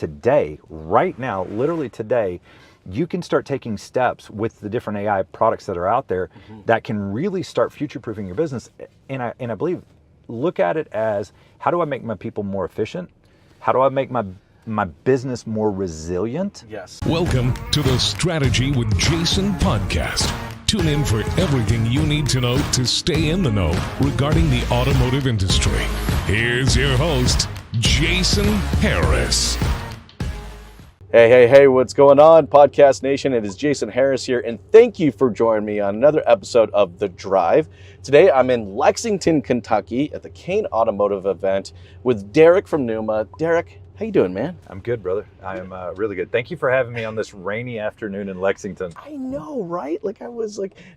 today, right now, literally today, you can start taking steps with the different AI products that are out there that can really start future-proofing your business. And I believe, look at it as, how do I make my people more efficient? How do I make my business more resilient? Yes. Welcome to the Strategy with Jason podcast. Tune in for everything you need to know to stay in the know regarding the automotive industry. Here's your host, Jason Harris. Hey, what's going on, Podcast Nation? It is Jason Harris here, and thank you for joining me on another episode of The Drive. Today, I'm in Lexington, Kentucky at the Kain Automotive event with Derek from Numa. Derek, how you doing, man? I'm good, brother. I am really good. Thank you for having me on this rainy afternoon in Lexington. I know, right?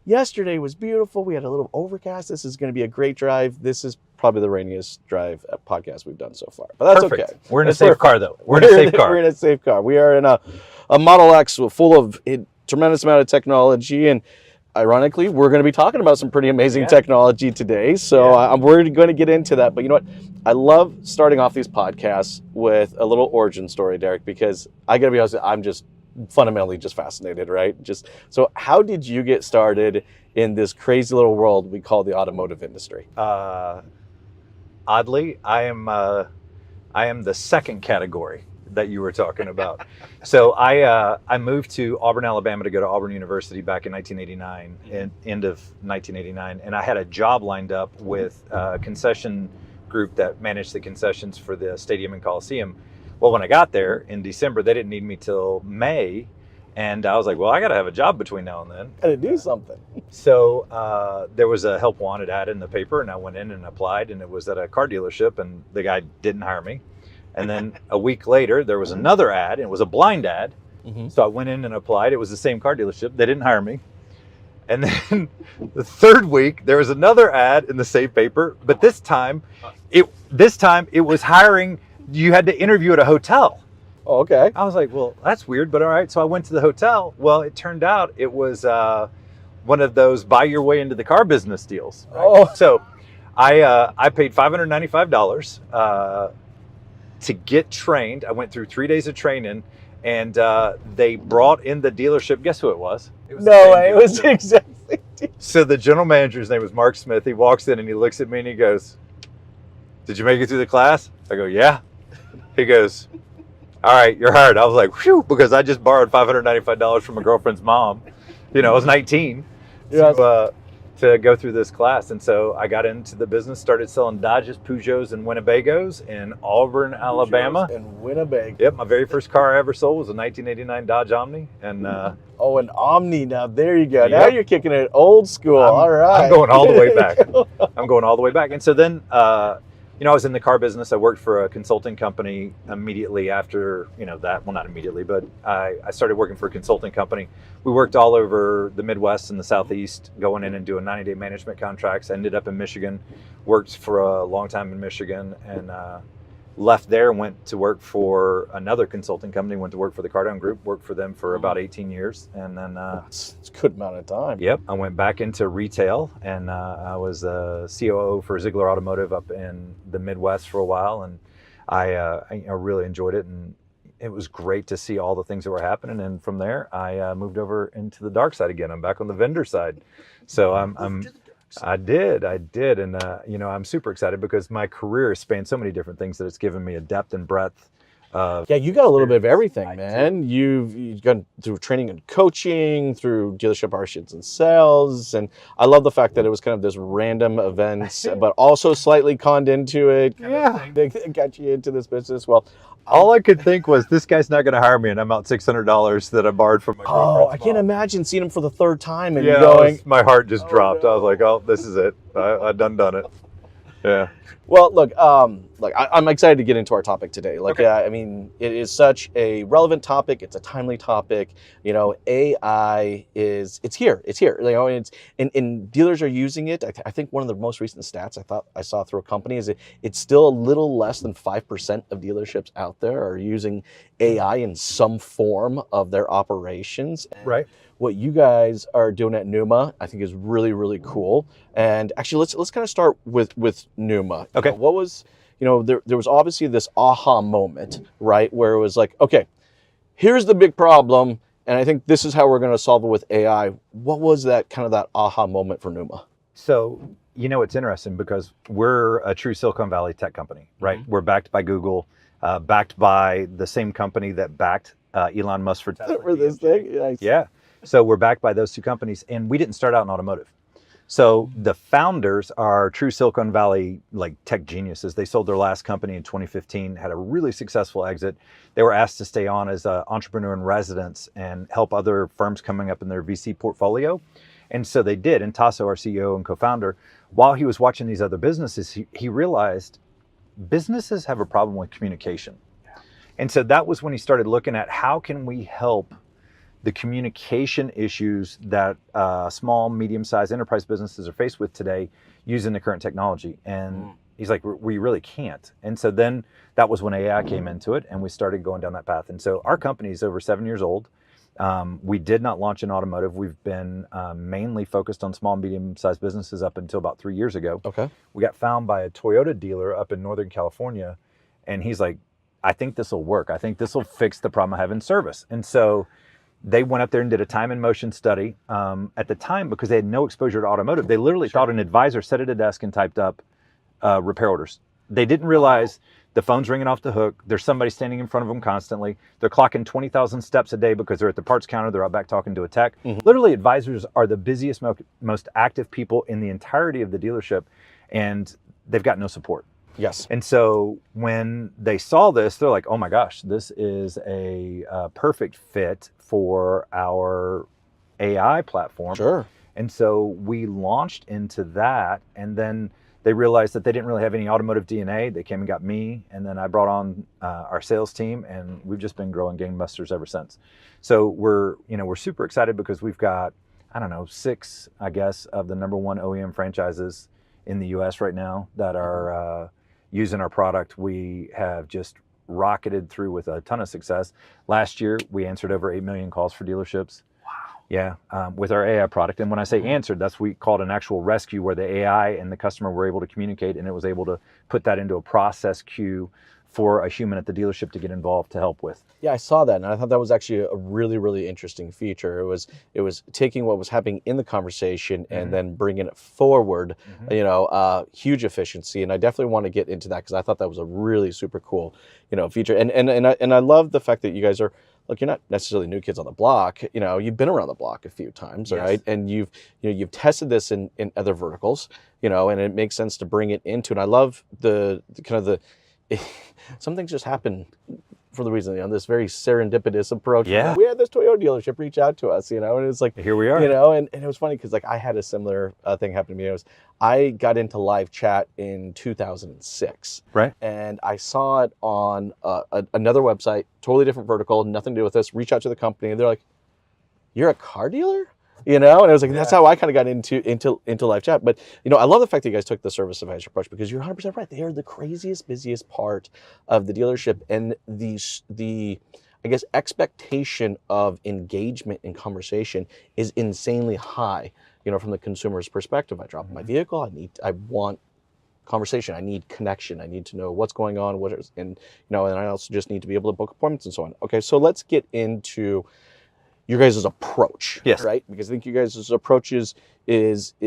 Yesterday was beautiful. We had a little overcast. This is going to be a great drive. This is probably the rainiest drive podcast we've done so far, but that's Perfect. okay. We're in a safe car, though. We're in a safe car. We're in a safe car. We are in a Model X full of a tremendous amount of technology, and ironically, we're going to be talking about some pretty amazing technology today. So we're going to get into that. But you know what? I love starting off these podcasts with a little origin story, Derek, because I got to be honest, I'm just fundamentally just fascinated, right? So how did you get started in this crazy little world we call the automotive industry? Oddly, I am the second category that you were talking about. So I moved to Auburn, Alabama to go to Auburn University back in 1989, end of 1989, and I had a job lined up with a concession group that managed the concessions for the stadium and Coliseum. Well, when I got there in December, they didn't need me till May, and I was like, well, I got to have a job between now and then. Got to do something. So there was a help wanted ad in the paper, and I went in and applied, and it was at a car dealership, and the guy didn't hire me. And then a week later, there was another ad, and it was a blind ad. So I went in and applied. It was the same car dealership. They didn't hire me. And then the third week, there was another ad in the same paper, but this time it was hiring. You had to interview at a hotel. Oh, okay. I was like, well, that's weird, but all right. So I went to the hotel. Well, it turned out it was one of those buy your way into the car business deals. Right? Oh. So I paid $595 to get trained. I went through 3 days of training, and they brought in the dealership. Guess who it was? It was exactly. So the general manager's name was Mark Smith. He walks in and he looks at me and he goes, "Did you make it through the class?" I go, "Yeah." He goes, "All right, you're hired." I was like, "Whew," because I just borrowed $595 from my girlfriend's mom. You know, I was 19 to go through this class. And so I got into the business, started selling Dodges, Peugeots, and Winnebagos in Auburn, Alabama. And Winnebago. Yep, my very first car I ever sold was a 1989 Dodge Omni. And an Omni. Now there you go. Now you're kicking it old school. All right. I'm going all the way back. And so then, I was in the car business. I worked for a consulting company immediately after, that. Well, not immediately, but I started working for a consulting company. We worked all over the Midwest and the Southeast, going in and doing 90-day management contracts. I ended up in Michigan, worked for a long time in Michigan, and left there, went to work for another consulting company, went to work for the Cardone Group, worked for them for about 18 years. And then it's a good amount of time. Yep. I went back into retail, and I was a COO for Ziegler Automotive up in the Midwest for a while. And I really enjoyed it. And it was great to see all the things that were happening. And from there, I moved over into the dark side again. I'm back on the vendor side. So I did. And, I'm super excited because my career has spanned so many different things that it's given me a depth and breadth. You got a little bit of everything, man. You've gone through training and coaching, through dealership operations and sales. And I love the fact that it was kind of this random event, but also slightly conned into it. Yeah. They got you into this business. Well, all I could think was, this guy's not going to hire me, and I'm out $600 that I borrowed from my girlfriend's I can't imagine seeing him for the third time and my heart just dropped. No. I was like, oh, this is it. I done it. Yeah. Well, look, I'm excited to get into our topic today. It is such a relevant topic. It's a timely topic. AI it's here. And dealers are using it. I think one of the most recent stats I saw through a company is it's still a little less than 5% of dealerships out there are using AI in some form of their operations. Right. What you guys are doing at Numa, I think, is really, really cool. And actually, let's kind of start with Numa. Okay. What was there was obviously this aha moment, right, where it was like, okay, here's the big problem, and I think this is how we're going to solve it with AI. What was that aha moment for Numa? So, it's interesting because we're a true Silicon Valley tech company, right? We're backed by Google, backed by the same company that backed Elon Musk for Tesla. For this thing? Nice. Yeah. So we're backed by those two companies, and we didn't start out in automotive. So the founders are true Silicon Valley tech geniuses. They sold their last company in 2015, had a really successful exit. They were asked to stay on as an entrepreneur in residence and help other firms coming up in their VC portfolio. And so they did. And Tasso, our CEO and co-founder, while he was watching these other businesses, he realized businesses have a problem with communication. And so that was when he started looking at how can we help the communication issues that small, medium-sized enterprise businesses are faced with today using the current technology. And he's like, we really can't. And so then that was when AI came into it, and we started going down that path. And so our company is over 7 years old. We did not launch in automotive. We've been mainly focused on small and medium-sized businesses up until about 3 years ago. Okay. We got found by a Toyota dealer up in Northern California, and he's like, I think this will work. I think this will fix the problem I have in service. And so they went up there and did a time and motion study. At the time, because they had no exposure to automotive, they literally thought an advisor sat at a desk and typed up repair orders. They didn't realize the phone's ringing off the hook. There's somebody standing in front of them constantly. They're clocking 20,000 steps a day because they're at the parts counter. They're out back talking to a tech. Literally, advisors are the busiest, most active people in the entirety of the dealership, and they've got no support. Yes. And so when they saw this, they're like, oh my gosh, this is a perfect fit for our AI platform. Sure. And so we launched into that, and then they realized that they didn't really have any automotive DNA. They came and got me, and then I brought on our sales team, and we've just been growing gangbusters ever since. So we're super excited because we've got, 6, I guess, of the number one OEM franchises in the US right now that are using our product. We have just rocketed through with a ton of success. Last year, we answered over 8 million calls for dealerships. Yeah, with our AI product. And when I say answered, that's we called an actual rescue, where the AI and the customer were able to communicate, and it was able to put that into a process queue for a human at the dealership to get involved to help with. Yeah, I saw that, and I thought that was actually a really, really interesting feature. It was taking what was happening in the conversation and then bringing it forward. Huge efficiency, and I definitely want to get into that because I thought that was a really super cool, feature. And I love the fact that you guys are. Look, you're not necessarily new kids on the block. You've been around the block a few times, Yes. right? And you've tested this in other verticals, and it makes sense to bring it into. And I love the some things just happen for the reason, this very serendipitous approach. Yeah. We had this Toyota dealership reach out to us, and it's like, Here we are. and it was funny because I had a similar thing happen to me. I got into live chat in 2006. Right. And I saw it on another website, totally different vertical, nothing to do with this. Reach out to the company, and they're like, "You're a car dealer?" And I was like, that's how I kind of got into live chat. But I love the fact that you guys took the service advisor approach, because you're 100% right. They are the craziest, busiest part of the dealership, and the I guess expectation of engagement and conversation is insanely high. From the consumer's perspective, I drop my vehicle. I want conversation. I need connection. I need to know what's going on. And I also just need to be able to book appointments and so on. Okay, so let's get into your guys' approach, Yes. right? Because I think you guys' approach is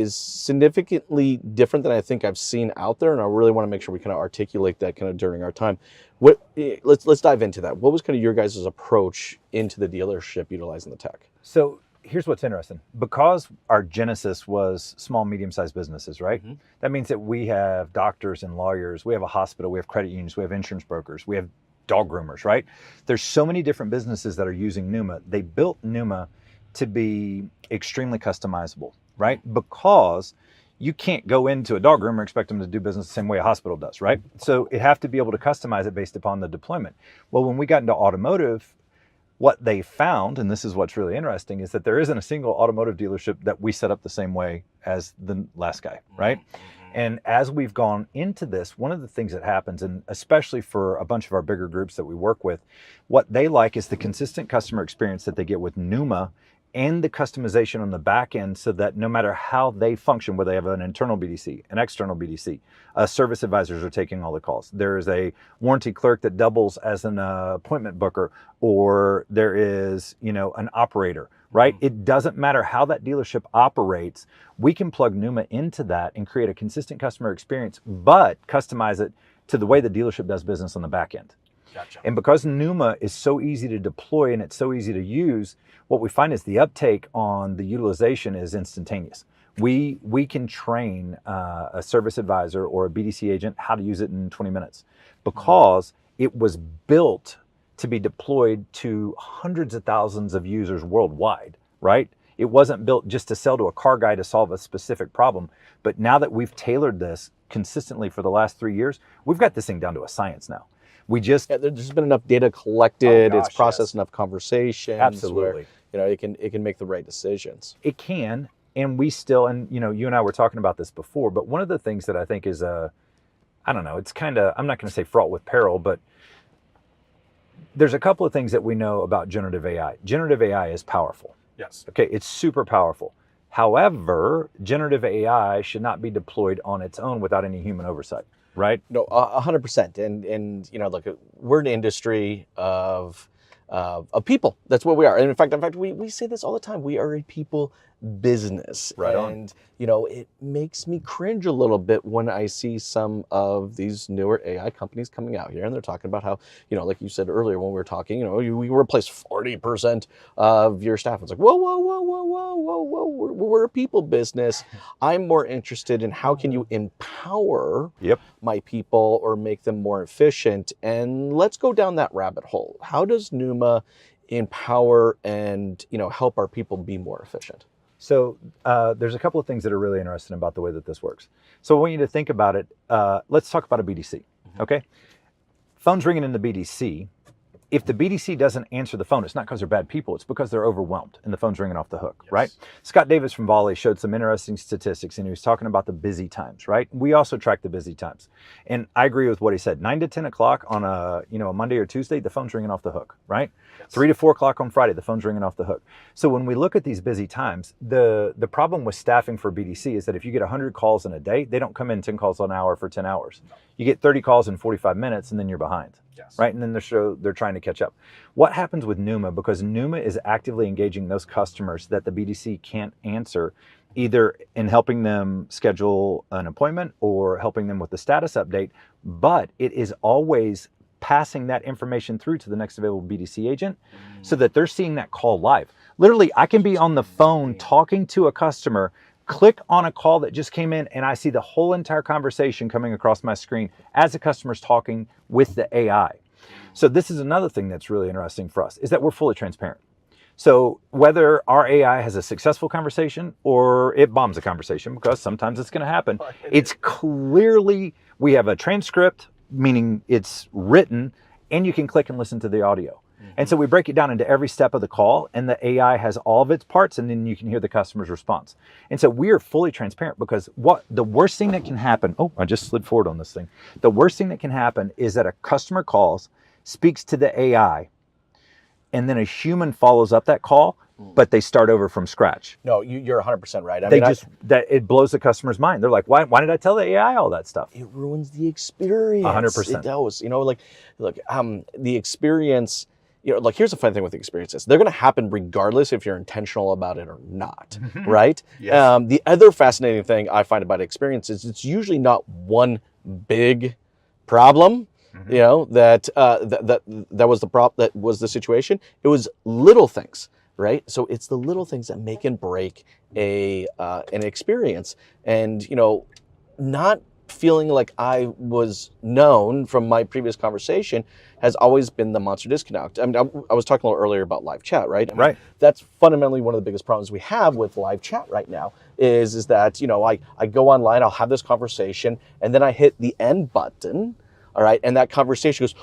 significantly different than I think I've seen out there, and I really want to make sure we kind of articulate that kind of during our time. Let's dive into that. What was kind of your guys' approach into the dealership utilizing the tech? So here's what's interesting. Because our genesis was small, medium-sized businesses, right? That means that we have doctors and lawyers, we have a hospital, we have credit unions, we have insurance brokers, we have dog groomers, right? There's so many different businesses that are using Numa. They built Numa to be extremely customizable, right? Because you can't go into a dog groomer and expect them to do business the same way a hospital does, right? So it have to be able to customize it based upon the deployment. Well, when we got into automotive, what they found, and this is what's really interesting, is that there isn't a single automotive dealership that we set up the same way as the last guy, right? And as we've gone into this, one of the things that happens, and especially for a bunch of our bigger groups that we work with, what they like is the consistent customer experience that they get with Numa and the customization on the back end so that no matter how they function, whether they have an internal BDC, an external BDC, service advisors are taking all the calls. There is a warranty clerk that doubles as an appointment booker, or there is, an operator, right? It doesn't matter how that dealership operates. We can plug Numa into that and create a consistent customer experience, but customize it to the way the dealership does business on the back end. Gotcha. And because Numa is so easy to deploy and it's so easy to use, what we find is the uptake on the utilization is instantaneous. We can train a service advisor or a BDC agent how to use it in 20 minutes because it was built to be deployed to hundreds of thousands of users worldwide, right? It wasn't built just to sell to a car guy to solve a specific problem. But now that we've tailored this consistently for the last 3 years, we've got this thing down to a science now. There's been enough data collected. Oh, gosh, it's processed yes. enough conversations. Absolutely. Where, it can make the right decisions. It can, and we still, and you and I were talking about this before, but one of the things that I think is I don't know, it's kind of, I'm not going to say fraught with peril, but there's a couple of things that we know about generative AI. Generative AI is powerful. Yes. Okay, it's super powerful. However, generative AI should not be deployed on its own without any human oversight, right? No, 100%. And look, we're an industry of people. That's what we are. And in fact, we say this all the time. We are a people business. Right on. And it makes me cringe a little bit when I see some of these newer AI companies coming out here and they're talking about how, like you said earlier when we were talking, we replace 40% of your staff. It's like, whoa, we're a people business. I'm more interested in how can you empower my people or make them more efficient. And let's go down that rabbit hole. How does Numa empower and help our people be more efficient? So there's a couple of things that are really interesting about the way that this works. So I want you to think about it. Let's talk about a BDC, okay? Phone's ringing in the BDC. If the BDC doesn't answer the phone, it's not because they're bad people, it's because they're overwhelmed and the phone's ringing off the hook, right? Scott Davis from Volley showed some interesting statistics and he was talking about the busy times, right? We also track the busy times. And I agree with what he said. 9 to 10 o'clock on a Monday or Tuesday, the phone's ringing off the hook, right? 3 to 4 o'clock on Friday, the phone's ringing off the hook. So when we look at these busy times, the problem with staffing for BDC is that if you get 100 calls in a day, they don't come in 10 calls an hour for 10 hours. You get 30 calls in 45 minutes and then you're behind. Right, and then they're trying to catch up. What happens with Numa, because Numa is actively engaging those customers that the BDC can't answer, either in helping them schedule an appointment or helping them with the status update, but it is always passing that information through to the next available BDC agent so that they're seeing that call live. Literally, I can be on the phone talking to a customer, click on a call that just came in, and I see the whole entire conversation coming across my screen as the customer's talking with the AI. So this is another thing that's really interesting for us, is that we're fully transparent. So whether our AI has a successful conversation or it bombs a conversation, because sometimes it's going to happen, it's clearly, we have a transcript, meaning it's written, and you can click and listen to the audio. And so we break it down into every step of the call, and the AI has all of its parts, and then you can hear the customer's response. And so we are fully transparent, because what the worst thing that can happen, I just slid forward on this thing. The worst thing that can happen is that a customer calls, speaks to the AI, and then a human follows up that call, but they start over from scratch. No, you're 100% right. It blows the customer's mind. They're like, why did I tell the AI all that stuff? It ruins the experience. 100%. It does. The experience. Here's the funny thing with the experiences. They're going to happen regardless if you're intentional about it or not, right? Yes. The other fascinating thing I find about experiences, it's usually not one big problem, that was the situation. It was little things, right? So it's the little things that make and break an experience. And, not feeling like I was known from my previous conversation has always been the monster disconnect. I mean, I was talking a little earlier about live chat, right? Right. That's fundamentally one of the biggest problems we have with live chat right now is that, I go online, I'll have this conversation, and then I hit the end button, all right? And that conversation goes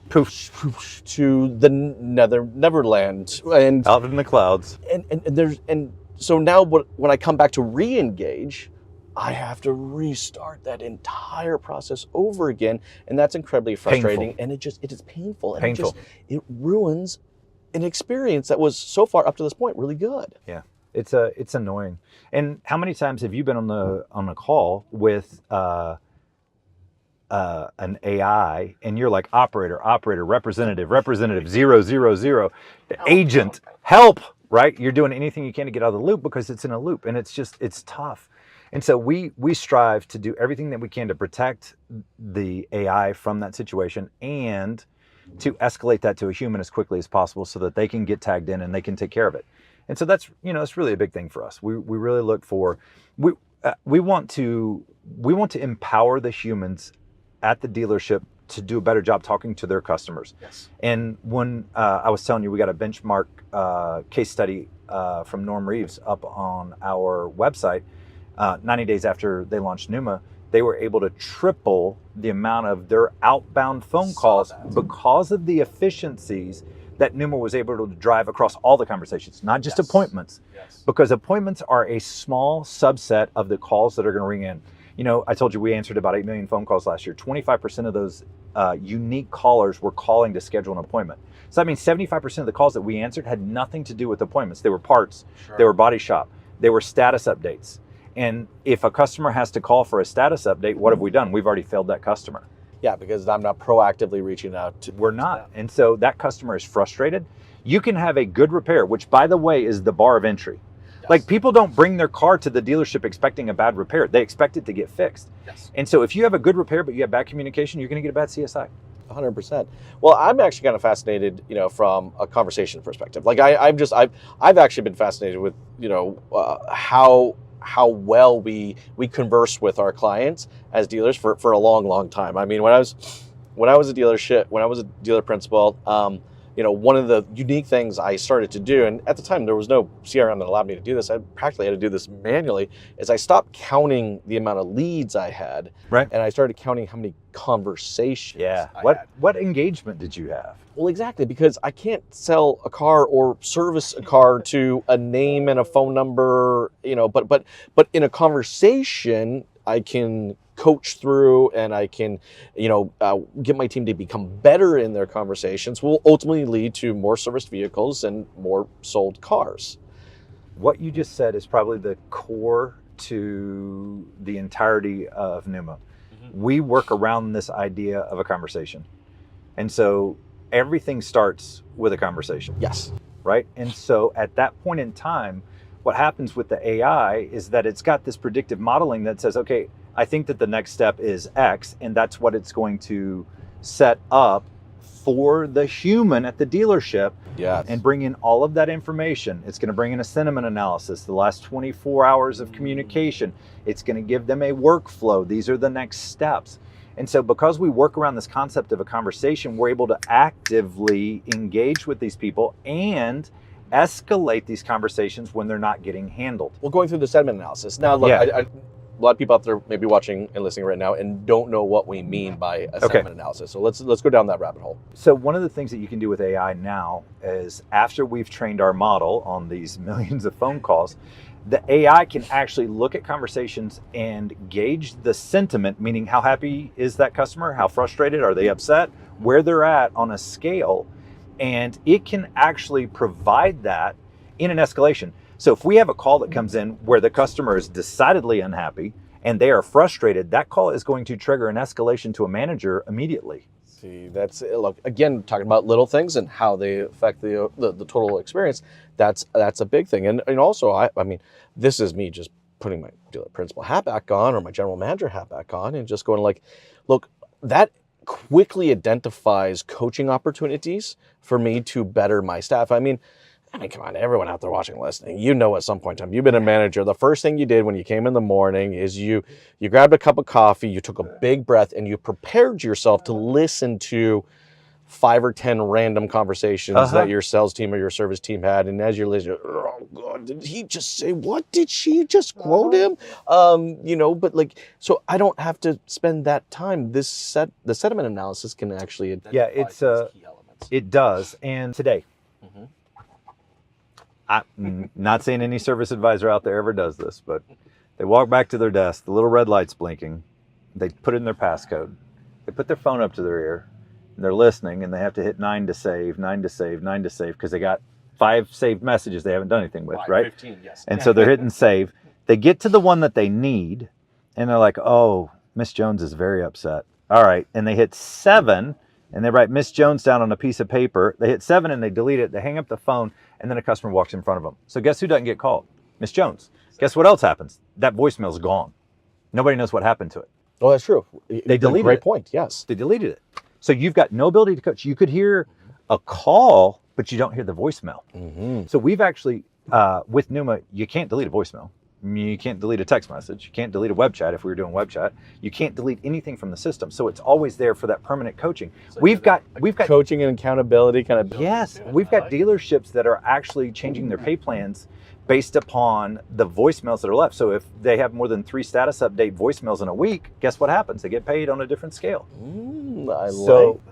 poof to the Neverland. And out in the clouds. And so now when I come back to re-engage, I have to restart that entire process over again, and that's incredibly frustrating. Painful. And it is painful. And Painful. it ruins an experience that was so far up to this point really good. Yeah, it's annoying. And how many times have you been on a call with an AI, and you're like operator, representative, 000, agent, help, right? You're doing anything you can to get out of the loop because it's in a loop, and it's tough. And so we strive to do everything that we can to protect the AI from that situation and to escalate that to a human as quickly as possible so that they can get tagged in and they can take care of it. And so that's really a big thing for us. We really look for, we want to empower the humans at the dealership to do a better job talking to their customers. Yes. And when I was telling you, we got a benchmark case study from Norm Reeves up on our website. 90 days after they launched Numa, they were able to triple the amount of their outbound phone calls because of the efficiencies that Numa was able to drive across all the conversations, not just appointments, because appointments are a small subset of the calls that are going to ring in. I told you we answered about 8 million phone calls last year. 25% of those unique callers were calling to schedule an appointment. So that means 75% of the calls that we answered had nothing to do with appointments. They were parts, they were body shop, they were status updates. And if a customer has to call for a status update, what have we done? We've already failed that customer. Yeah, because I'm not proactively reaching out to. We're not. And so that customer is frustrated. You can have a good repair, which by the way is the bar of entry. Yes. Like people don't bring their car to the dealership expecting a bad repair. They expect it to get fixed. Yes. And so if you have a good repair, but you have bad communication, you're going to get a bad CSI. 100%. Well, I'm actually kind of fascinated, from a conversation perspective. Like I've actually been fascinated with, how well we converse with our clients as dealers for a long time. I mean, when I was a dealer principal, one of the unique things I started to do, and at the time there was no CRM that allowed me to do this, I practically had to do this manually, is I stopped counting the amount of leads I had, right, and I started counting how many conversations I had. What engagement did you have? Well, exactly, because I can't sell a car or service a car to a name and a phone number, but in a conversation, I can coach through and I can, get my team to become better in their conversations will ultimately lead to more serviced vehicles and more sold cars. What you just said is probably the core to the entirety of Numa. Mm-hmm. We work around this idea of a conversation. And so everything starts with a conversation. Yes. Right? And so at that point in time, what happens with the AI is that it's got this predictive modeling that says, okay, I think that the next step is X, and that's what it's going to set up for the human at the dealership. Yes. And bring in all of that information. It's going to bring in a sentiment analysis, the last 24 hours of communication. It's going to give them a workflow. These are the next steps. And so because we work around this concept of a conversation, we're able to actively engage with these people and escalate these conversations when they're not getting handled. Well, going through the sentiment analysis. Now, look, a lot of people out there may be watching and listening right now and don't know what we mean by a sentiment analysis. So let's go down that rabbit hole. So one of the things that you can do with AI now is after we've trained our model on these millions of phone calls, the AI can actually look at conversations and gauge the sentiment, meaning how happy is that customer? How frustrated? Are they upset? Where they're at on a scale. And it can actually provide that in an escalation. So if we have a call that comes in where the customer is decidedly unhappy and they are frustrated, that call is going to trigger an escalation to a manager immediately. See, that's, look, again, talking about little things and how they affect the total experience. That's a big thing. And also, I mean, this is me just putting my dealer principal hat back on or my general manager hat back on and just going like, look, that quickly identifies coaching opportunities for me to better my staff. I mean, come on, everyone out there watching and listening, at some point in time, you've been a manager. The first thing you did when you came in the morning is you grabbed a cup of coffee, you took a big breath, and you prepared yourself to listen to 5 or 10 random conversations that your sales team or your service team had. And as you're listening, oh God, did he just say, what did she just quote him? But so I don't have to spend that time. The sentiment analysis can actually identify these key elements. It does. And today, I'm not saying any service advisor out there ever does this, but they walk back to their desk, the little red light's blinking, they put in their passcode, they put their phone up to their ear, and they're listening, and they have to hit 9 to save, 9 to save, 9 to save, because they got 5 saved messages they haven't done anything with, right? 15, yes. And so they're hitting save. They get to the one that they need, and they're like, oh, Miss Jones is very upset. All right. And they hit 7, and they write Miss Jones down on a piece of paper. They hit 7, and they delete it. They hang up the phone, and then a customer walks in front of them. So guess who doesn't get called? Miss Jones. Guess what else happens? That voicemail's gone. Nobody knows what happened to it. Oh, that's true. They deleted it. Great point, yes. They deleted it. So you've got no ability to coach. You could hear a call, but you don't hear the voicemail. Mm-hmm. So we've actually, with Numa, you can't delete a voicemail. You can't delete a text message. You can't delete a web chat if we were doing web chat. You can't delete anything from the system. So it's always there for that permanent coaching. So we've got coaching and accountability kind of. Yes, we've got dealerships that are actually changing their pay plans based upon the voicemails that are left. So if they have more than 3 status update voicemails in a week, guess what happens? They get paid on a different scale.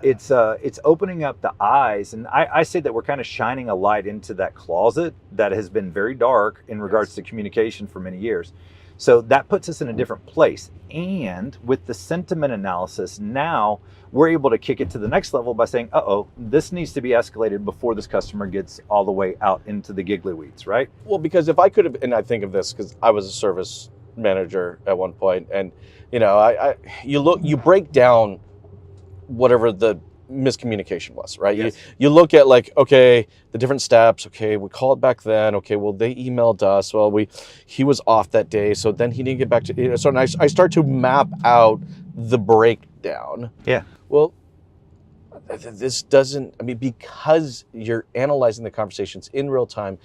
It's opening up the eyes, and I say that we're kind of shining a light into that closet that has been very dark in regards to communication for many years. So that puts us in a different place. And with the sentiment analysis, now we're able to kick it to the next level by saying, this needs to be escalated before this customer gets all the way out into the giggly weeds, right? Well, because if I could have, and I think of this because I was a service manager at one point, and you break down whatever the miscommunication was, right? Yes. You look at like, okay, the different steps. Okay, we called back then. Okay, well they emailed us. Well, he was off that day, so then he didn't get back to. So I start to map out the breakdown. Yeah. Well, this doesn't. I mean, because you're analyzing the conversations in real time,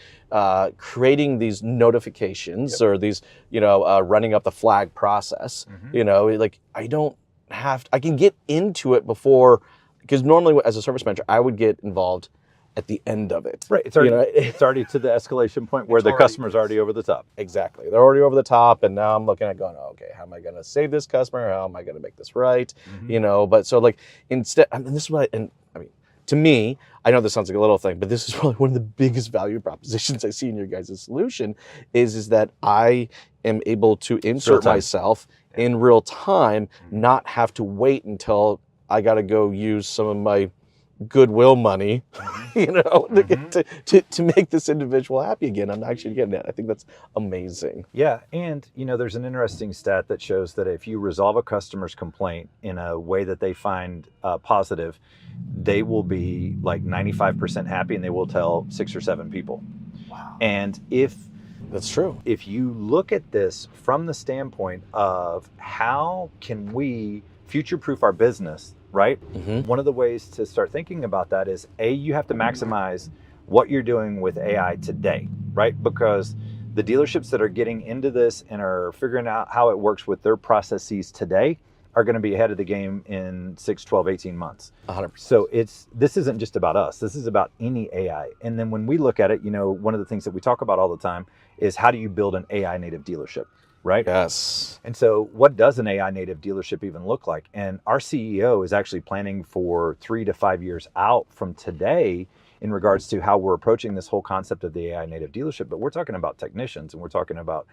creating these notifications or these, running up the flag process. Mm-hmm. Like I don't have. I can get into it before. Because normally, as a service manager, I would get involved at the end of it. Right. It's already to the escalation point where the customer's already over the top. Exactly. They're already over the top, and now I'm looking at going, okay, how am I going to save this customer? How am I going to make this right? Mm-hmm. But so like instead, and this is what, to me, I know this sounds like a little thing, but this is probably one of the biggest value propositions I see in your guys' solution is that I am able to insert myself in real time, not have to wait until I got to go use some of my goodwill money, to make this individual happy again. I'm actually getting it. I think that's amazing. Yeah, and there's an interesting stat that shows that if you resolve a customer's complaint in a way that they find positive, they will be like 95% happy, and they will tell 6 or 7 people. Wow. And that's true. If you look at this from the standpoint of how can we future-proof our business, right? Mm-hmm. One of the ways to start thinking about that is you have to maximize what you're doing with AI today, right? Because the dealerships that are getting into this and are figuring out how it works with their processes today are going to be ahead of the game in 6, 12, 18 months. 100%. So this isn't just about us. This is about any AI. And then when we look at it, one of the things that we talk about all the time is how do you build an AI native dealership? Right? Yes. And so what does an AI native dealership even look like? And our CEO is actually planning for 3 to 5 years out from today in regards to how we're approaching this whole concept of the AI native dealership. But we're talking about technicians, and we're talking about,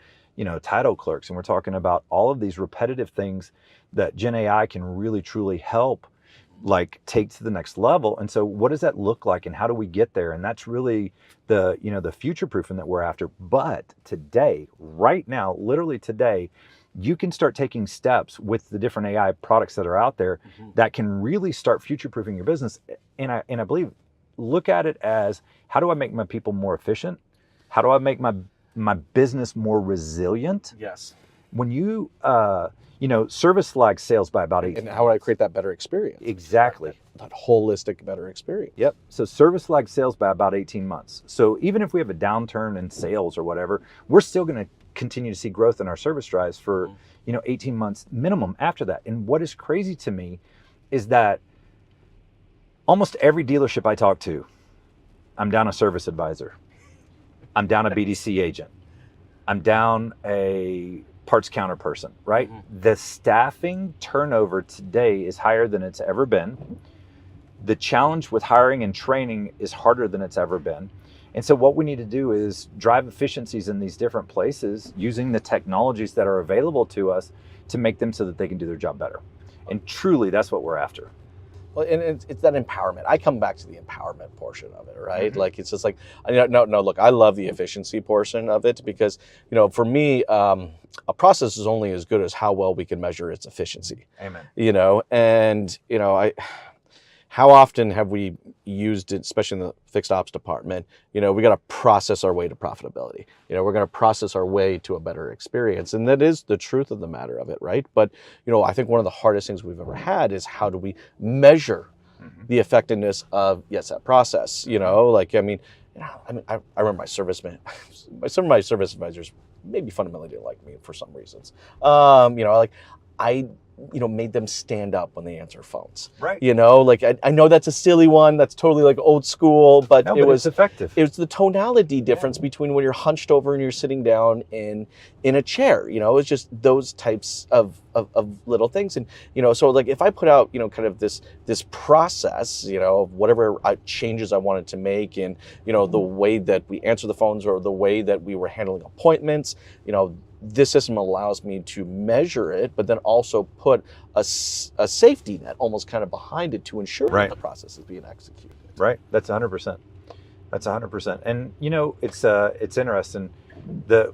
title clerks, and we're talking about all of these repetitive things that Gen AI can really, truly help take to the next level. And so what does that look like, and how do we get there? And that's really the future proofing that we're after. But today, right now, literally today, you can start taking steps with the different AI products that are out there that can really start future proofing your business. And I believe, look at it as, how do I make my people more efficient? How do I make my business more resilient? Yes. When you service lags sales by about 8. And how would I create that better experience? Exactly. That holistic better experience. Yep. So service lags sales by about 18 months. So even if we have a downturn in sales or whatever, we're still going to continue to see growth in our service drives for, 18 months minimum after that. And what is crazy to me is that almost every dealership I talk to, I'm down a service advisor. I'm down a BDC agent. I'm down a parts counter person, right? The staffing turnover today is higher than it's ever been. The challenge with hiring and training is harder than it's ever been. And so what we need to do is drive efficiencies in these different places using the technologies that are available to us to make them so that they can do their job better. And truly, that's what we're after. Well, and it's that empowerment. I come back to the empowerment portion of it, right? Like, it's just like, no, look, I love the efficiency portion of it because, for me, a process is only as good as how well we can measure its efficiency. Amen. How often have we used it, especially in the fixed ops department? We got to process our way to profitability. We're going to process our way to a better experience. And that is the truth of the matter of it, right? But, I think one of the hardest things we've ever had is how do we measure the effectiveness of, that process? I remember my service advisors maybe fundamentally didn't like me for some reasons. I made them stand up when they answer phones. Right. I know that's a silly one. That's totally like old school, but it was effective. It was the tonality difference between when you're hunched over and you're sitting down in a chair. It's just those types of little things. And, so like if I put out, kind of this process, of whatever changes I wanted to make in, the way that we answer the phones or the way that we were handling appointments, this system allows me to measure it, but then also put a safety net almost kind of behind it to ensure that the process is being executed. Right. That's 100%. That's 100%. And, it's interesting.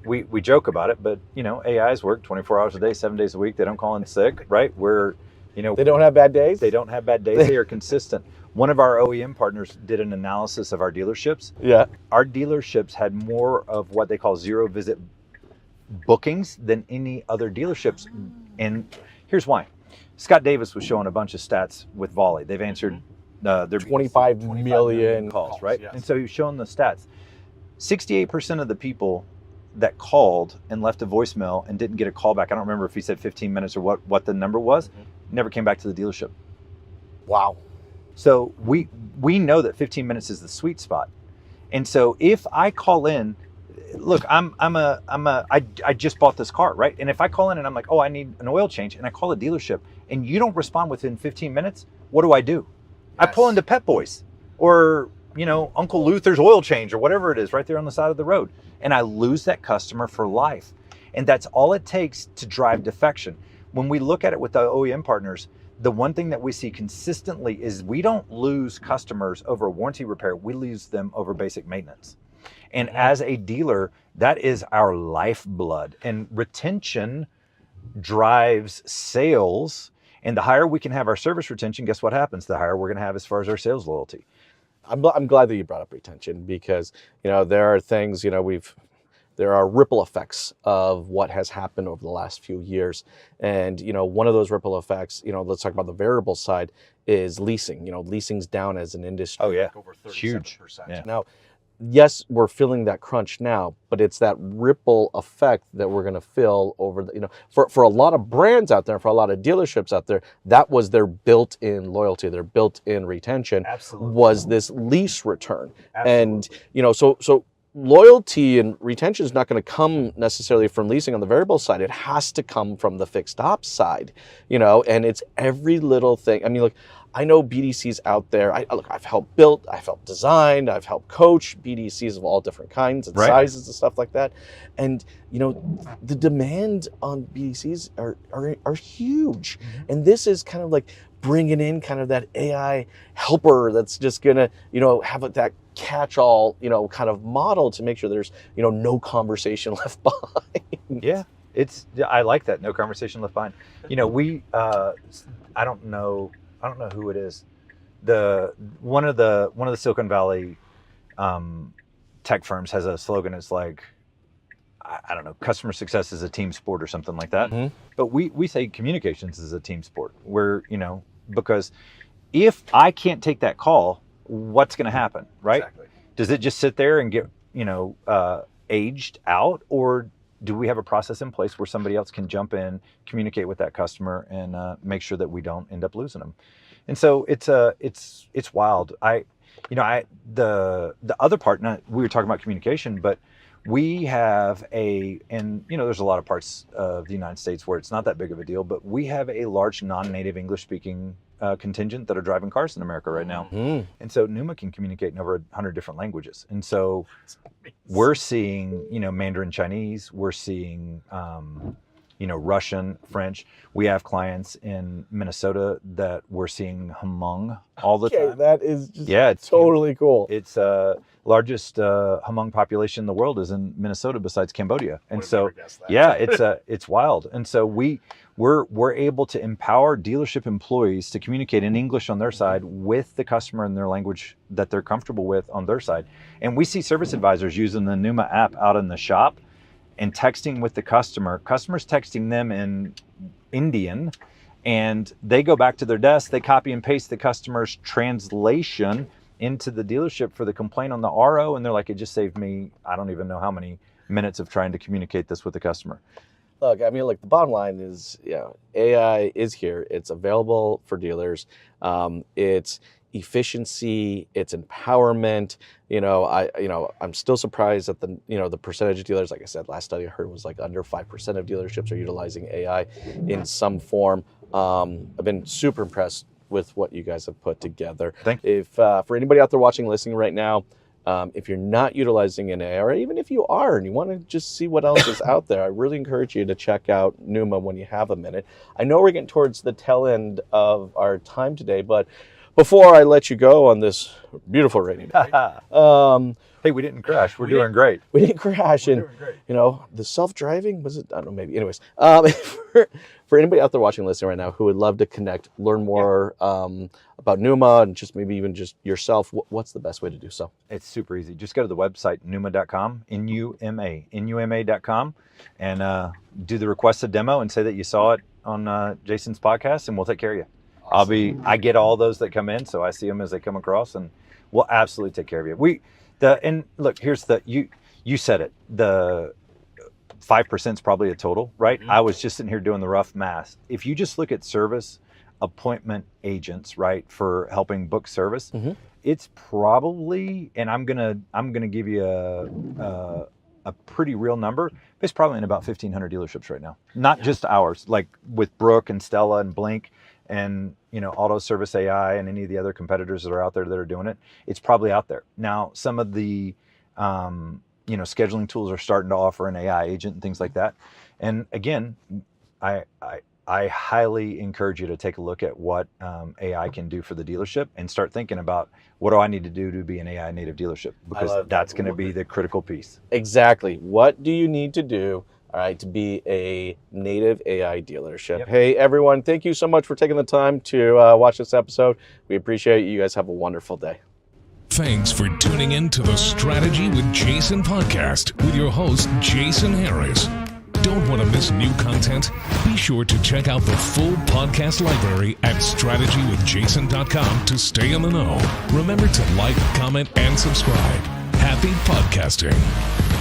We joke about it, but, AIs work 24 hours a day, 7 days a week. They don't call in sick, right? They don't have bad days. They don't have bad days. They are consistent. One of our OEM partners did an analysis of our dealerships. Yeah. Our dealerships had more of what they call zero visit bookings than any other dealerships. And here's why. Scott Davis was showing a bunch of stats with Volley. They've answered their 25 million calls, right? Yes. And so he was showing the stats. 68% of the people that called and left a voicemail and didn't get a call back, I don't remember if he said 15 minutes or what the number was, never came back to the dealership. Wow. So we know that 15 minutes is the sweet spot. And so if I call in, look, I just bought this car, right? And if I call in and I'm like, oh, I need an oil change, and I call a dealership and you don't respond within 15 minutes, what do? Yes. I pull into Pep Boys or, Uncle Luther's oil change or whatever it is right there on the side of the road. And I lose that customer for life. And that's all it takes to drive defection. When we look at it with the OEM partners, the one thing that we see consistently is we don't lose customers over a warranty repair. We lose them over basic maintenance. And as a dealer, that is our lifeblood. And retention drives sales. And the higher we can have our service retention, guess what happens? The higher we're going to have as far as our sales loyalty. I'm glad that you brought up retention because, there are things, there are ripple effects of what has happened over the last few years. And, one of those ripple effects, let's talk about the variable side, is leasing. Leasing's down as an industry. Oh, yeah. Over 37%. Huge. Yeah. Now, yes, we're feeling that crunch now, but it's that ripple effect that we're going to feel over the, for a lot of brands out there, for a lot of dealerships out there, that was their built-in loyalty, their built-in retention. Absolutely. Was this lease return. Absolutely. And, so loyalty and retention is not going to come necessarily from leasing on the variable side. It has to come from the fixed ops side, and it's every little thing. I mean, look, I know BDCs out there. I've helped build, I've helped design, I've helped coach BDCs of all different kinds and sizes and stuff like that. And the demand on BDCs are huge. And this is kind of like bringing in kind of that AI helper that's just gonna have that catch-all kind of model to make sure there's no conversation left behind. Yeah, I like that, no conversation left behind. I don't know who it is. One of the Silicon Valley tech firms has a slogan. It's like, I don't know, customer success is a team sport or something like that. Mm-hmm. But we say communications is a team sport. Where because if I can't take that call, what's going to happen, right? Exactly. Does it just sit there and get aged out, or do we have a process in place where somebody else can jump in, communicate with that customer, and make sure that we don't end up losing them? And so it's wild. The other part, we were talking about communication, but we have there's a lot of parts of the United States where it's not that big of a deal, but we have a large non-native English speaking contingent that are driving cars in America right now. Mm. And so Numa can communicate in over 100 different languages. And so we're seeing, Mandarin Chinese, we're seeing Russian, French. We have clients in Minnesota that we're seeing Hmong all the time. That is just it's totally cool. It's largest Hmong population in the world is in Minnesota besides Cambodia. And so, it's wild. And so we're able to empower dealership employees to communicate in English on their side with the customer in their language that they're comfortable with on their side. And we see service advisors using the Numa app out in the shop and texting with the customer. Customers texting them in Indian, and they go back to their desk, they copy and paste the customer's translation into the dealership for the complaint on the RO, and they're like, it just saved me, I don't even know how many minutes of trying to communicate this with the customer. Look, I mean, like the bottom line is, AI is here. It's available for dealers. It's efficiency. It's empowerment. I'm still surprised at the percentage of dealers. Like I said, last study I heard was like under 5% of dealerships are utilizing AI in some form. I've been super impressed with what you guys have put together. If for anybody out there watching, listening right now, if you're not utilizing an AI, or even if you are and you want to just see what else is out there, I really encourage you to check out Numa when you have a minute. I know we're getting towards the tail end of our time today, but before I let you go on this beautiful rainy day, hey, we didn't crash. We're doing great. We didn't crash. And, the self-driving, was it? I don't know, maybe. Anyways, for anybody out there watching and listening right now who would love to connect, learn more about Numa and just maybe even just yourself, what's the best way to do so? It's super easy. Just go to the website, numa.com, numa.com, and do the requested demo and say that you saw it on Jason's podcast, and we'll take care of you. Awesome. I get all those that come in, so I see them as they come across, and we'll absolutely take care of you. And look, here's you said it, the 5% is probably a total, right? Mm-hmm. I was just sitting here doing the rough math. If you just look at service appointment agents, right, for helping book service, mm-hmm. it's probably, and I'm gonna give you a pretty real number. It's probably in about 1,500 dealerships right now. Not just ours, like with Brooke and Stella and Blink and Auto Service AI and any of the other competitors that are out there that are doing it. It's probably out there. Now, some of the scheduling tools are starting to offer an AI agent and things like that. And again, I highly encourage you to take a look at what AI can do for the dealership and start thinking about, what do I need to do to be an AI native dealership? Because that's going to be the critical piece. Exactly. What do you need to do, all right, to be a native AI dealership? Yep. Hey, everyone, thank you so much for taking the time to watch this episode. We appreciate it. You guys have a wonderful day. Thanks for tuning in to the Strategy with Jason podcast with your host, Jason Harris. Don't want to miss new content? Be sure to check out the full podcast library at strategywithjason.com to stay in the know. Remember to like, comment, and subscribe. Happy podcasting.